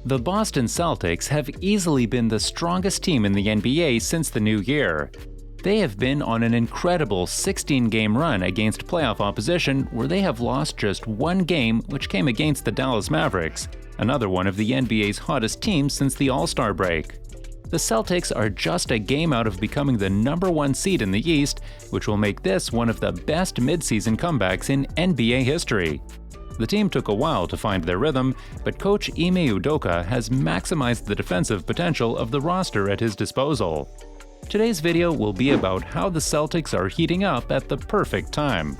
The Boston Celtics have easily been the strongest team in the NBA since the new year. They have been on an incredible 16-game run against playoff opposition where they have lost just one game, which came against the Dallas Mavericks, another one of the NBA's hottest teams since the All-Star break. The Celtics are just a game out of becoming the #1 seed in the East, which will make this one of the best midseason comebacks in NBA history. The team took a while to find their rhythm, but coach Ime Udoka has maximized the defensive potential of the roster at his disposal. Today's video will be about how the Celtics are heating up at the perfect time.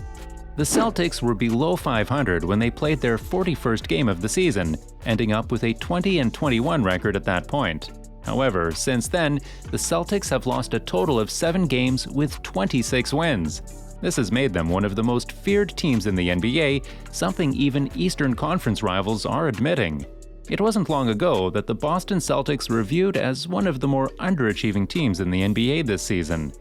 The Celtics were below 500 when they played their 41st game of the season, ending up with a 20-21 record at that point. However, since then, the Celtics have lost a total of 7 games with 26 wins. This has made them one of the most feared teams in the NBA, something even Eastern Conference rivals are admitting. It wasn't long ago that the Boston Celtics were viewed as one of the more underachieving teams in the NBA this season.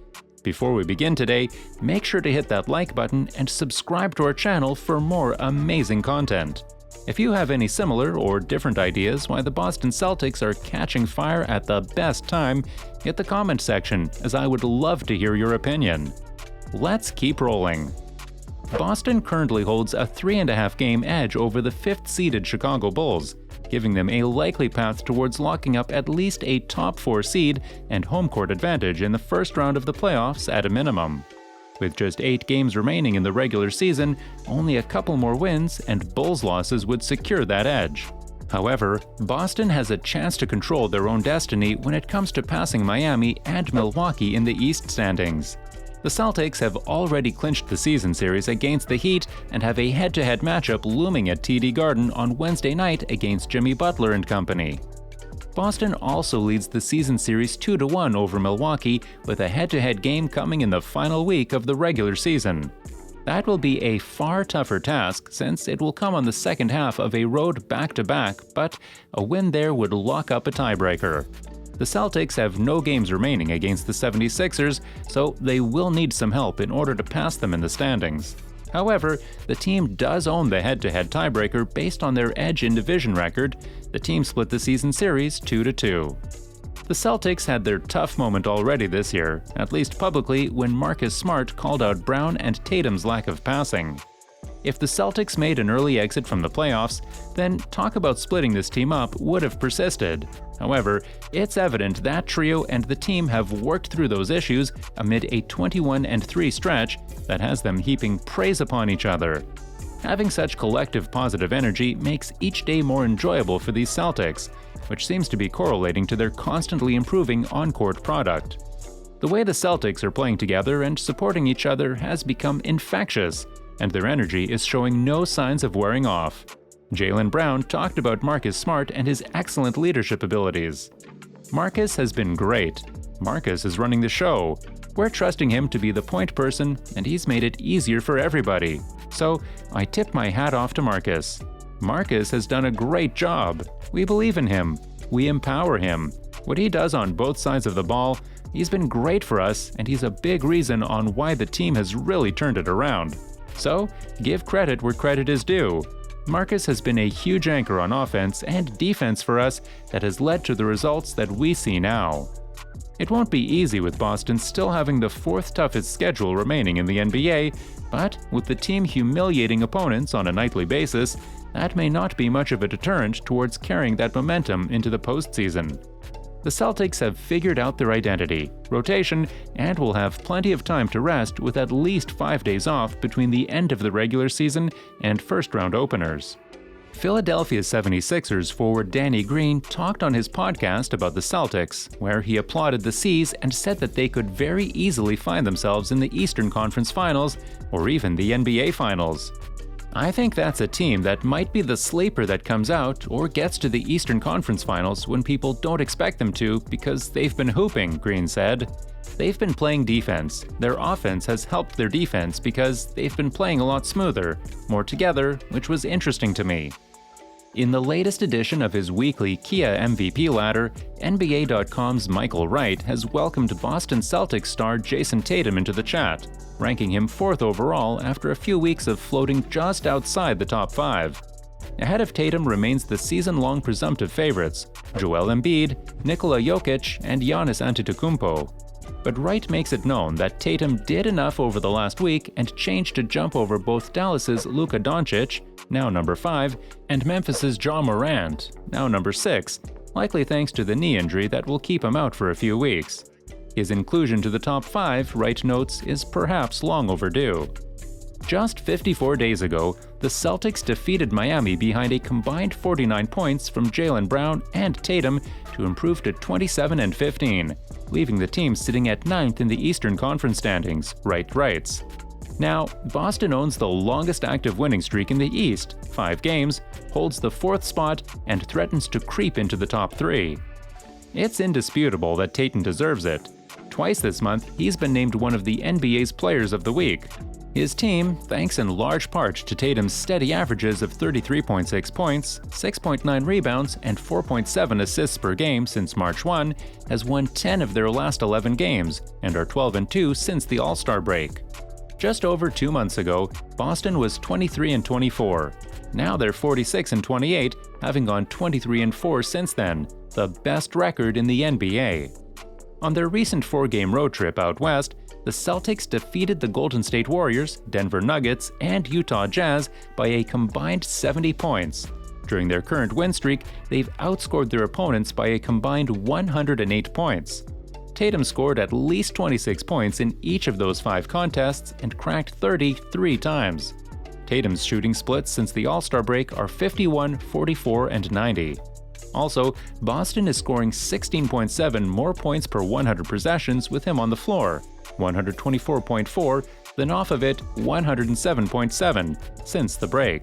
Before we begin today, make sure to hit that like button and subscribe to our channel for more amazing content. If you have any similar or different ideas why the Boston Celtics are catching fire at the best time, hit the comment section, as I would love to hear your opinion. Let's keep rolling. Boston currently holds a 3.5-game edge over the 5th-seeded Chicago Bulls, giving them a likely path towards locking up at least a top 4 seed and home court advantage in the first round of the playoffs at a minimum. With just 8 games remaining in the regular season, only a couple more wins and Bulls losses would secure that edge. However, Boston has a chance to control their own destiny when it comes to passing Miami and Milwaukee in the East standings. The Celtics have already clinched the season series against the Heat and have a head-to-head matchup looming at TD Garden on Wednesday night against Jimmy Butler and company. Boston also leads the season series 2-1 over Milwaukee, with a head-to-head game coming in the final week of the regular season. That will be a far tougher task since it will come on the second half of a road back-to-back, but a win there would lock up a tiebreaker. The Celtics have no games remaining against the 76ers, so they will need some help in order to pass them in the standings. However, the team does own the head-to-head tiebreaker based on their edge in division record. The team split the season series 2-2. The Celtics had their tough moment already this year, at least publicly, when Marcus Smart called out Brown and Tatum's lack of passing. If the Celtics made an early exit from the playoffs, then talk about splitting this team up would have persisted. However, it's evident that trio and the team have worked through those issues amid a 21-3 stretch that has them heaping praise upon each other. Having such collective positive energy makes each day more enjoyable for these Celtics, which seems to be correlating to their constantly improving on-court product. The way the Celtics are playing together and supporting each other has become infectious, and their energy is showing no signs of wearing off. Jaylen Brown talked about Marcus Smart and his excellent leadership abilities. Marcus has been great. Marcus is running the show. We're trusting him to be the point person, and he's made it easier for everybody. So, I tip my hat off to Marcus. Marcus has done a great job. We believe in him. We empower him. What he does on both sides of the ball, he's been great for us, and he's a big reason on why the team has really turned it around. So, give credit where credit is due. Marcus has been a huge anchor on offense and defense for us that has led to the results that we see now. It won't be easy with Boston still having the 4th toughest schedule remaining in the NBA, but with the team humiliating opponents on a nightly basis, that may not be much of a deterrent towards carrying that momentum into the postseason. The Celtics have figured out their identity, rotation, and will have plenty of time to rest with at least 5 days off between the end of the regular season and first-round openers. Philadelphia 76ers forward Danny Green talked on his podcast about the Celtics, where he applauded the C's and said that they could very easily find themselves in the Eastern Conference Finals or even the NBA Finals. I think that's a team that might be the sleeper that comes out or gets to the Eastern Conference Finals when people don't expect them to because they've been hooping, Green said. They've been playing defense. Their offense has helped their defense because they've been playing a lot smoother, more together, which was interesting to me. In the latest edition of his weekly Kia MVP ladder, NBA.com's Michael Wright has welcomed Boston Celtics star Jason Tatum into the chat, ranking him 4th overall after a few weeks of floating just outside the top 5. Ahead of Tatum remains the season-long presumptive favorites, Joel Embiid, Nikola Jokic, and Giannis Antetokounmpo. But Wright makes it known that Tatum did enough over the last week and changed to jump over both Dallas's Luka Doncic, now number 5, and Memphis's Ja Morant, now number 6, likely thanks to the knee injury that will keep him out for a few weeks. His inclusion to the top 5, Wright notes, is perhaps long overdue. Just 54 days ago, the Celtics defeated Miami behind a combined 49 points from Jaylen Brown and Tatum to improve to 27-15, leaving the team sitting at 9th in the Eastern Conference standings, Wright writes. Now, Boston owns the longest active winning streak in the East, 5 games, holds the 4th spot, and threatens to creep into the top 3. It's indisputable that Tatum deserves it. Twice this month, he's been named one of the NBA's Players of the Week. His team, thanks in large part to Tatum's steady averages of 33.6 points, 6.9 rebounds, and 4.7 assists per game since March 1, has won 10 of their last 11 games and are 12-2 since the All-Star break. Just over 2 months ago, Boston was 23-24. Now they're 46-28, having gone 23-4 since then, the best record in the NBA. On their recent 4-game road trip out west, the Celtics defeated the Golden State Warriors, Denver Nuggets, and Utah Jazz by a combined 70 points. During their current win streak, they've outscored their opponents by a combined 108 points. Tatum scored at least 26 points in each of those 5 contests and cracked 30 3 times. Tatum's shooting splits since the All-Star break are 51, 44, and 90. Also, Boston is scoring 16.7 more points per 100 possessions with him on the floor, 124.4, then off of it 107.7 since the break.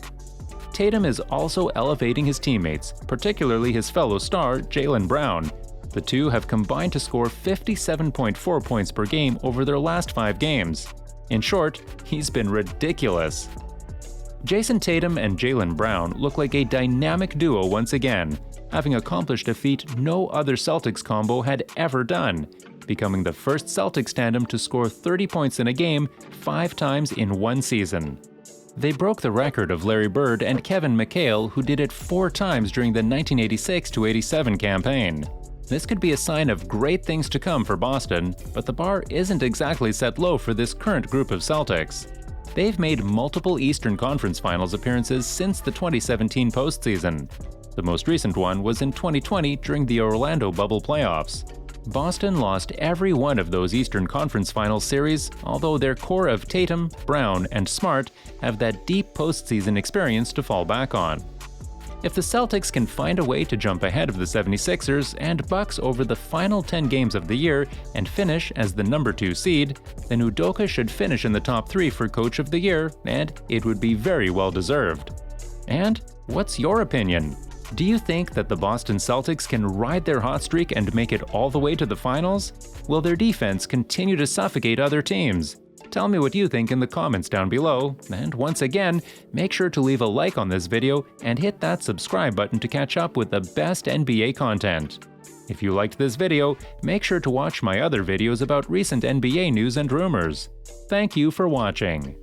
Tatum is also elevating his teammates, particularly his fellow star Jaylen Brown. The two have combined to score 57.4 points per game over their last 5 games. In short, he's been ridiculous. Jason Tatum and Jaylen Brown look like a dynamic duo once again, having accomplished a feat no other Celtics combo had ever done, becoming the first Celtics tandem to score 30 points in a game 5 times in one season. They broke the record of Larry Bird and Kevin McHale, who did it 4 times during the 1986-87 campaign. This could be a sign of great things to come for Boston, but the bar isn't exactly set low for this current group of Celtics. They've made multiple Eastern Conference Finals appearances since the 2017 postseason. The most recent one was in 2020 during the Orlando Bubble playoffs. Boston lost every one of those Eastern Conference Finals series, although their core of Tatum, Brown, and Smart have that deep postseason experience to fall back on. If the Celtics can find a way to jump ahead of the 76ers and Bucks over the final 10 games of the year and finish as the number 2 seed, then Udoka should finish in the top 3 for Coach of the Year, and it would be very well deserved. And what's your opinion? Do you think that the Boston Celtics can ride their hot streak and make it all the way to the finals? Will their defense continue to suffocate other teams? Tell me what you think in the comments down below, and once again, make sure to leave a like on this video and hit that subscribe button to catch up with the best NBA content. If you liked this video, make sure to watch my other videos about recent NBA news and rumors. Thank you for watching.